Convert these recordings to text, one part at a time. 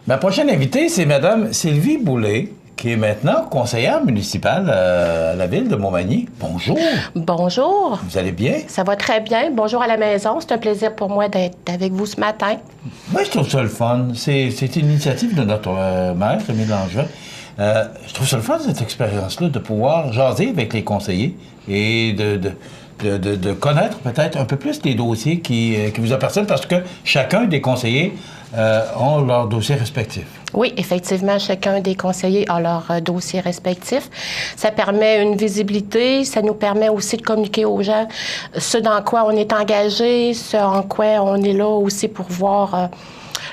Ma prochaine invitée, c'est Mme Sylvie Boulay, qui est maintenant conseillère municipale à la ville de Montmagny. Bonjour. Bonjour. Vous allez bien? Ça va très bien. Bonjour à la maison. C'est un plaisir pour moi d'être avec vous ce matin. Moi, je trouve ça le fun. C'est une initiative de notre maire, Rémi Langevin. Je trouve ça le fun, cette expérience-là, de pouvoir jaser avec les conseillers et de connaître peut-être un peu plus les dossiers qui vous appartiennent, parce que chacun des conseillers ont leurs dossiers respectifs. Oui, effectivement, chacun des conseillers a leur dossier respectif. Ça permet une visibilité, ça nous permet aussi de communiquer aux gens ce dans quoi on est engagé, ce en quoi on est là aussi pour voir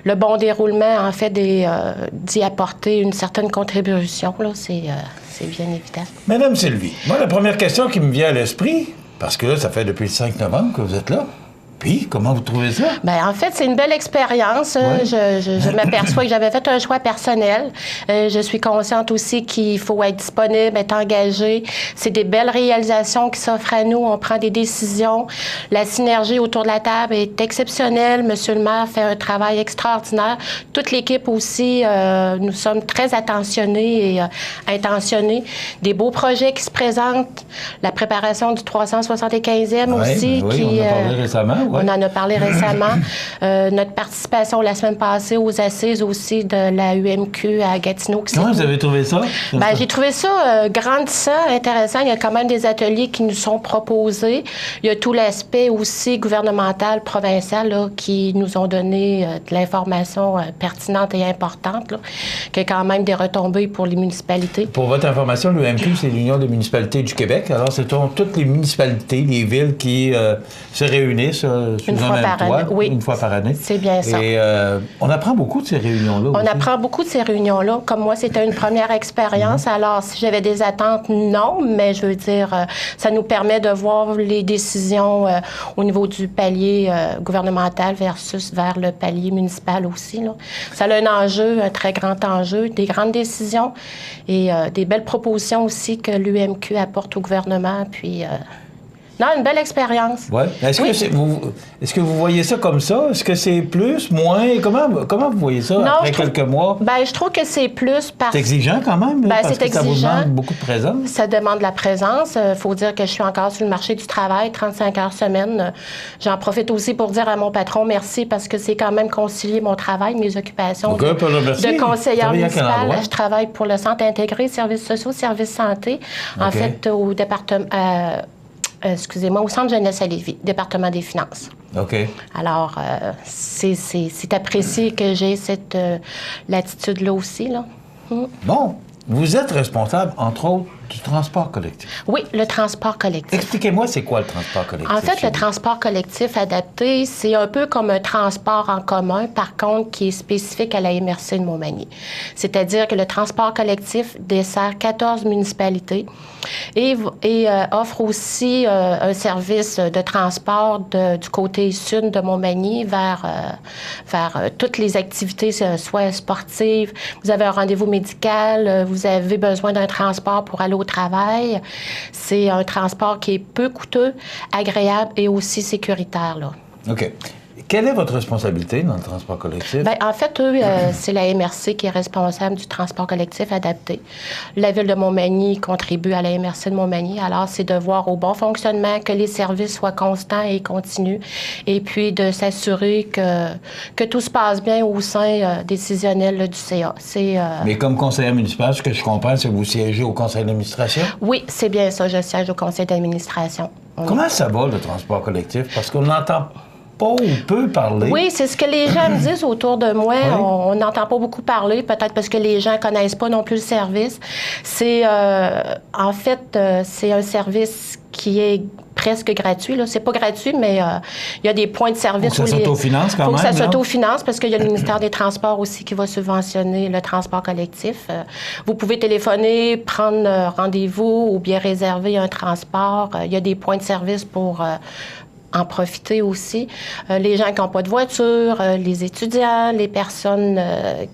le bon déroulement, en fait, d'y apporter une certaine contribution. Là, c'est bien évident. Madame Sylvie, moi, la première question qui me vient à l'esprit, parce que là, ça fait depuis le 5 novembre que vous êtes là. Puis, comment vous trouvez ça? Bien, en fait, c'est une belle expérience. Ouais. Je m'aperçois que j'avais fait un choix personnel. Je suis consciente aussi qu'il faut être disponible, être engagé. C'est des belles réalisations qui s'offrent à nous. On prend des décisions. La synergie autour de la table est exceptionnelle. Monsieur le maire fait un travail extraordinaire. Toute l'équipe aussi, nous sommes très attentionnés et intentionnés. Des beaux projets qui se présentent. La préparation du 375e aussi. Oui, on en a parlé récemment. Ouais. On en a parlé récemment. Notre participation la semaine passée aux assises aussi de la UMQ à Gatineau. Comment vous avez trouvé ça? Bien, j'ai trouvé ça grandissant, intéressant. Il y a quand même des ateliers qui nous sont proposés. Il y a tout l'aspect aussi gouvernemental, provincial, là, qui nous ont donné de l'information pertinente et importante, là, qui a quand même des retombées pour les municipalités. Pour votre information, l'UMQ, c'est l'Union des municipalités du Québec. Alors, ce sont toutes les municipalités, les villes qui se réunissent Une fois par année, oui. Une fois par année. C'est bien ça. Et on apprend beaucoup de ces réunions-là aussi. On apprend beaucoup de ces réunions-là. Comme moi, c'était une première expérience. Alors, si j'avais des attentes, non, mais je veux dire, ça nous permet de voir les décisions au niveau du palier gouvernemental versus vers le palier municipal aussi, là. Ça a un enjeu, un très grand enjeu, des grandes décisions et des belles propositions aussi que l'UMQ apporte au gouvernement. Puis, non, une belle expérience. Oui. Est-ce que vous voyez ça comme ça? Est-ce que c'est plus, moins? Comment vous voyez ça après quelques mois? Bien, je trouve que c'est plus parce... C'est exigeant quand même, Bien, parce que exigeant. ça vous demande beaucoup de présence. Ça demande de la présence. Il faut dire que je suis encore sur le marché du travail, 35 heures semaine. J'en profite aussi pour dire à mon patron merci, parce que c'est quand même concilier mon travail, mes occupations de conseillère municipale. Je travaille pour le Centre intégré, services sociaux, services santé, en fait, au département... au Centre jeunesse à Lévis, département des finances. OK. Alors, c'est apprécié que j'ai cette latitude-là aussi, là. Bon, vous êtes responsable, entre autres, du transport collectif. Oui, le transport collectif. Expliquez-moi, c'est quoi le transport collectif? En fait, le transport collectif adapté, c'est un peu comme un transport en commun, par contre, qui est spécifique à la MRC de Montmagny. C'est-à-dire que le transport collectif dessert 14 municipalités et offre aussi un service de transport du côté sud de Montmagny vers toutes les activités, soit sportives. Vous avez un rendez-vous médical, vous avez besoin d'un transport pour aller au travail. C'est un transport qui est peu coûteux, agréable et aussi sécuritaire, là. OK. Quelle est votre responsabilité dans le transport collectif? Bien, en fait, eux, c'est la MRC qui est responsable du transport collectif adapté. La Ville de Montmagny contribue à la MRC de Montmagny. Alors, c'est de voir au bon fonctionnement, que les services soient constants et continus, et puis de s'assurer que tout se passe bien au sein décisionnel là, du CA. Mais comme conseillère municipale, ce que je comprends, c'est que vous siégez au conseil d'administration? Oui, c'est bien ça. Je siège au conseil d'administration. Comment ça va, le transport collectif? Parce qu'on n'entend pas ou peu parler. Oui, c'est ce que les gens me disent autour de moi. Oui. On n'entend pas beaucoup parler, peut-être parce que les gens connaissent pas non plus le service. C'est en fait, c'est un service qui est presque gratuit. Là. C'est pas gratuit, mais il y a des points de service. Faut que ça s'autofinance quand même. Faut que ça s'autofinance parce qu'il y a le ministère des Transports aussi qui va subventionner le transport collectif. Vous pouvez téléphoner, prendre rendez-vous ou bien réserver un transport. Il y a des points de service pour en profiter aussi. Les gens qui n'ont pas de voiture, les étudiants, les personnes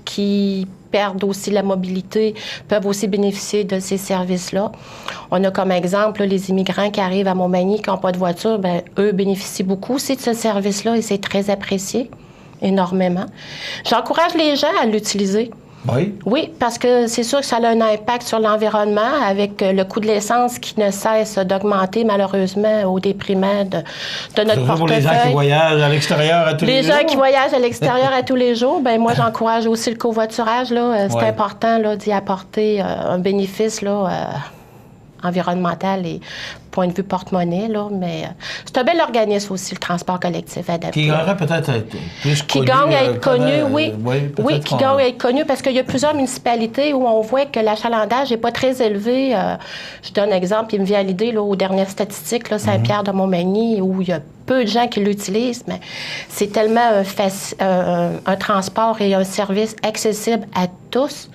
qui perdent aussi la mobilité peuvent aussi bénéficier de ces services-là. On a comme exemple les immigrants qui arrivent à Montmagny qui n'ont pas de voiture, bien, eux bénéficient beaucoup aussi de ce service-là et c'est très apprécié. énormément. J'encourage les gens à l'utiliser. Oui. Oui, parce que c'est sûr que ça a un impact sur l'environnement avec le coût de l'essence qui ne cesse d'augmenter malheureusement au déprimant de notre Surtout portefeuille. pour les gens qui voyagent à l'extérieur à tous les jours. Les gens qui voyagent à l'extérieur à tous les jours, ben moi j'encourage aussi le covoiturage. Là. C'est important là, d'y apporter un bénéfice là, environnemental et point de vue porte-monnaie, là, mais c'est un bel organisme aussi, le transport collectif adapté. Qui gagnerait peut-être à être plus connu. Qui gagne à être connu, oui. Oui, qui gagne à être connu parce qu'il y a plusieurs municipalités où on voit que l'achalandage n'est pas très élevé. Je donne un exemple, il me vient à l'idée, là, aux dernières statistiques, là, Saint-Pierre-de-Montmagny, où il y a peu de gens qui l'utilisent, mais c'est tellement un transport et un service accessible à tous.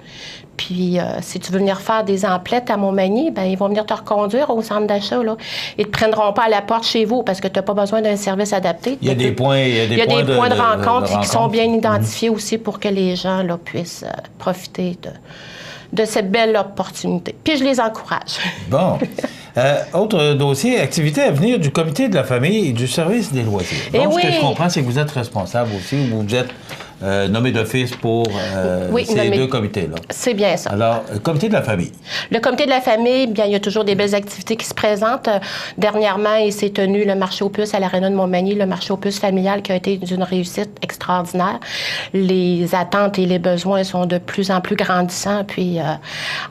Puis, si tu veux venir faire des emplettes à Montmagny, ben ils vont venir te reconduire au centre d'achat, là. Ils ne te prendront pas à la porte chez vous parce que tu n'as pas besoin d'un service adapté. Il y a des points, de rencontre qui sont bien identifiés aussi pour que les gens là, puissent profiter de cette belle opportunité. Puis, je les encourage. Bon. Autre dossier, activité à venir du comité de la famille et du service des loisirs. Donc, ce que je comprends, c'est que vous êtes responsable aussi, ou vous êtes nommé d'office pour ces deux comités-là. C'est bien ça. Alors, le comité de la famille. Le comité de la famille, bien, il y a toujours des belles activités qui se présentent. Dernièrement, il s'est tenu le marché aux puces à l'Aréna de Montmagny, le marché aux puces familial qui a été d'une réussite extraordinaire. Les attentes et les besoins sont de plus en plus grandissants. Puis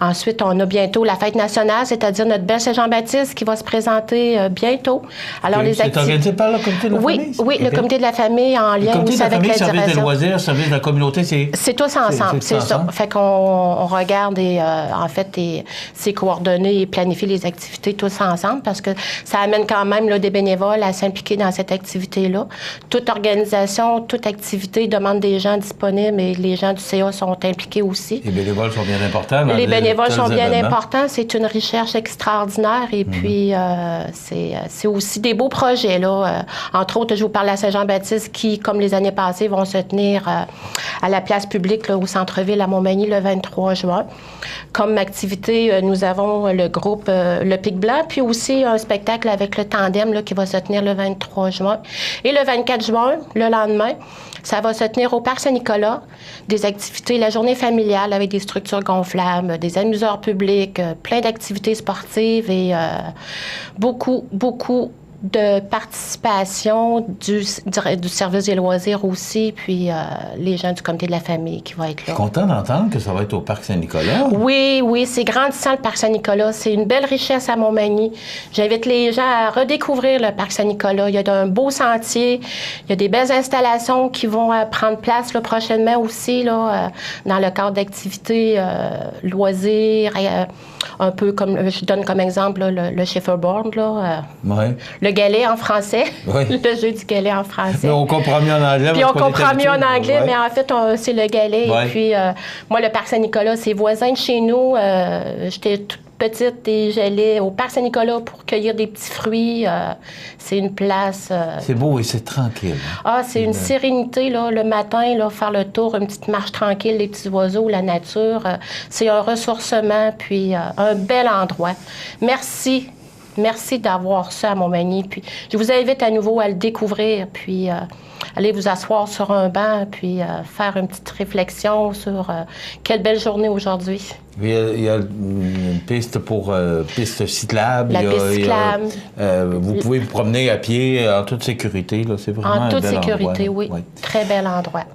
ensuite, on a bientôt la fête nationale, c'est-à-dire notre belle Saint-Jean-Baptiste qui va se présenter bientôt. Alors, c'est organisé par le comité de la famille? Oui, le comité de la famille en lien aussi avec la service des loisirs, service de la communauté, c'est tous ensemble, c'est ça. Fait qu'on regarde et en fait c'est coordonné et planifier les activités tous ensemble parce que ça amène quand même là, des bénévoles à s'impliquer dans cette activité-là. Toute organisation, toute activité demande des gens disponibles et les gens du CA sont impliqués aussi. Les bénévoles sont bien importants. Les bénévoles sont bien importants. C'est une recherche extraordinaire et puis c'est aussi des beaux projets. Là. Entre autres, je vous parle à Saint-Jean-Baptiste qui, comme les années passées, vont se tenir à la place publique là, au centre-ville à Montmagny le 23 juin. Comme activité, nous avons le groupe Le Pic Blanc, puis aussi un spectacle avec le Tandem là, qui va se tenir le 23 juin. Et le 24 juin, le lendemain, ça va se tenir au Parc Saint-Nicolas, des activités, la journée familiale avec des structures gonflables, des amuseurs publics, plein d'activités sportives et beaucoup de participation du service des loisirs aussi, puis les gens du comité de la famille qui vont être là. Je suis content d'entendre que ça va être au Parc Saint-Nicolas. Oui, c'est grandissant le Parc Saint-Nicolas. C'est une belle richesse à Montmagny. J'invite les gens à redécouvrir le Parc Saint-Nicolas. Il y a un beau sentier, il y a des belles installations qui vont prendre place là, prochainement aussi là, dans le cadre d'activités loisirs, un peu comme, je donne comme exemple là, le Shuffleboard, là, le galet en français, le jeu du galet en français. Mais on comprend mieux en anglais. Puis on comprend mieux en anglais, mais en fait, c'est le galet. Et puis, moi, le Parc Saint-Nicolas, c'est voisin de chez nous. J'étais toute petite et j'allais au Parc Saint-Nicolas pour cueillir des petits fruits. C'est une place... C'est beau et c'est tranquille. C'est une sérénité, là, le matin, là, faire le tour, une petite marche tranquille, les petits oiseaux, la nature. C'est un ressourcement, puis un bel endroit. Merci. Merci d'avoir ça à Montmagny. Puis je vous invite à nouveau à le découvrir, puis aller vous asseoir sur un banc, puis faire une petite réflexion sur quelle belle journée aujourd'hui. Il y a une piste pour piste cyclable. Piste cyclable. Vous pouvez vous promener à pied en toute sécurité. Là. C'est vraiment en toute sécurité, endroit, oui. Très bel endroit.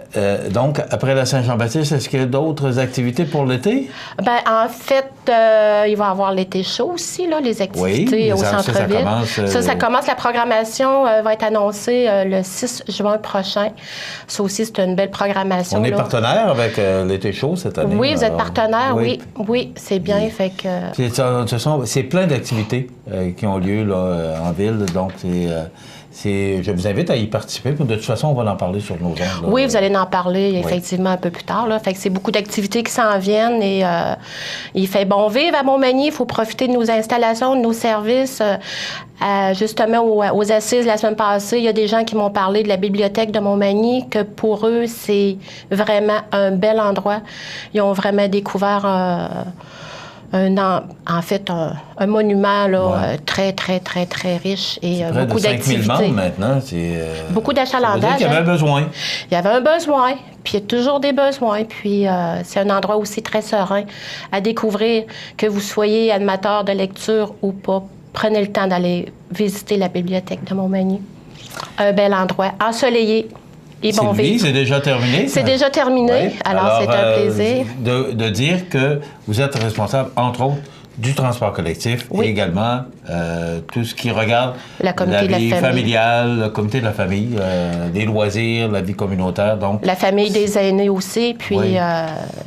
Donc, après la Saint-Jean-Baptiste, est-ce qu'il y a d'autres activités pour l'été? Bien, en fait, il va y avoir l'été chaud aussi, là, les activités au centre-ville. Ça commence. La programmation va être annoncée le 6 juin prochain. Ça aussi, c'est une belle programmation. On est partenaire avec l'été chaud cette année. Oui, vous êtes partenaire, oui, c'est bien. Fait que... C'est plein d'activités qui ont lieu là, en ville, donc je vous invite à y participer. De toute façon, on va en parler sur nos ondes. Oui, vous allez en parler effectivement un peu plus tard. Là. Fait que c'est beaucoup d'activités qui s'en viennent et il fait bon vivre à Montmagny. Il faut profiter de nos installations, de nos services. Justement, aux assises la semaine passée, il y a des gens qui m'ont parlé de la bibliothèque de Montmagny, que pour eux, c'est vraiment un bel endroit. Ils ont vraiment découvert en fait, un monument là, Ouais. très, très, très, très riche et Près beaucoup de 5000 d'activités. membres maintenant. Beaucoup Ça veut dire d'achalandage. qu'il y avait hein. besoin. Il y avait un besoin, puis il y a toujours des besoins. Puis c'est un endroit aussi très serein à découvrir, que vous soyez animateur de lecture ou pas. Prenez le temps d'aller visiter la bibliothèque de Montmagny. Un bel endroit, ensoleillé et bon Sylvie, vivre. c'est déjà terminé? C'est déjà terminé, Ouais. alors c'est un plaisir. De dire que vous êtes responsable, entre autres, du transport collectif Oui. et également tout ce qui regarde La comité de la vie famille. familiale, le comité de la famille, les loisirs, la vie communautaire. Donc, La famille des aînés aussi. Puis, Oui.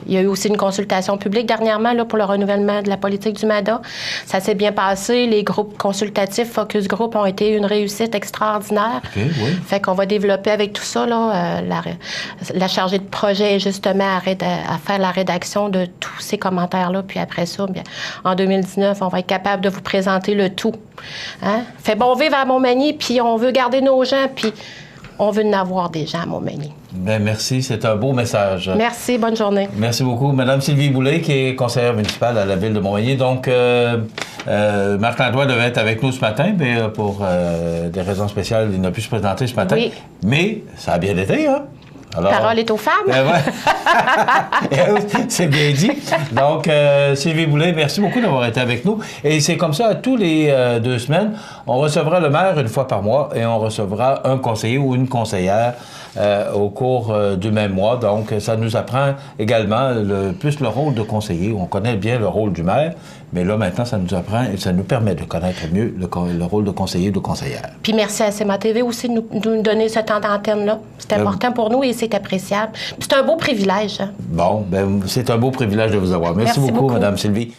il y a eu aussi une consultation publique dernièrement là, pour le renouvellement de la politique du MADA. Ça s'est bien passé. Les groupes consultatifs, focus group, ont été une réussite extraordinaire. OK, oui. Fait qu'on va développer avec tout ça, là, la chargée de projet est justement à faire la rédaction de tous ces commentaires-là. Puis après ça, bien, en 2019, on va être capable de vous présenter le tout. Hein? Fait bon vivre à Montmagny, puis on veut garder nos gens, puis on veut en avoir des gens à Montmagny. Bien, merci, c'est un beau message. Merci, bonne journée. Merci beaucoup. Madame Sylvie Boulay, qui est conseillère municipale à la ville de Montmagny. Donc, Marc Landois devait être avec nous ce matin, mais pour des raisons spéciales, il n'a pu se présenter ce matin. Oui. Mais ça a bien été, hein? Alors, Parole est aux femmes. Ouais. C'est bien dit. Donc, Sylvie Boulay, merci beaucoup d'avoir été avec nous. Et c'est comme ça, tous les 2 semaines, on recevra le maire une fois par mois et on recevra un conseiller ou une conseillère au cours du même mois. Donc, ça nous apprend également plus le rôle de conseiller. On connaît bien le rôle du maire, mais là, maintenant, ça nous apprend et ça nous permet de connaître mieux le rôle de conseiller ou de conseillère. Puis merci à CMA TV aussi de nous donner ce temps d'antenne-là. C'est important pour nous et c'est appréciable. Puis c'est un beau privilège. Hein? Bon, ben, c'est un beau privilège de vous avoir. Merci beaucoup, beaucoup. Madame Sylvie.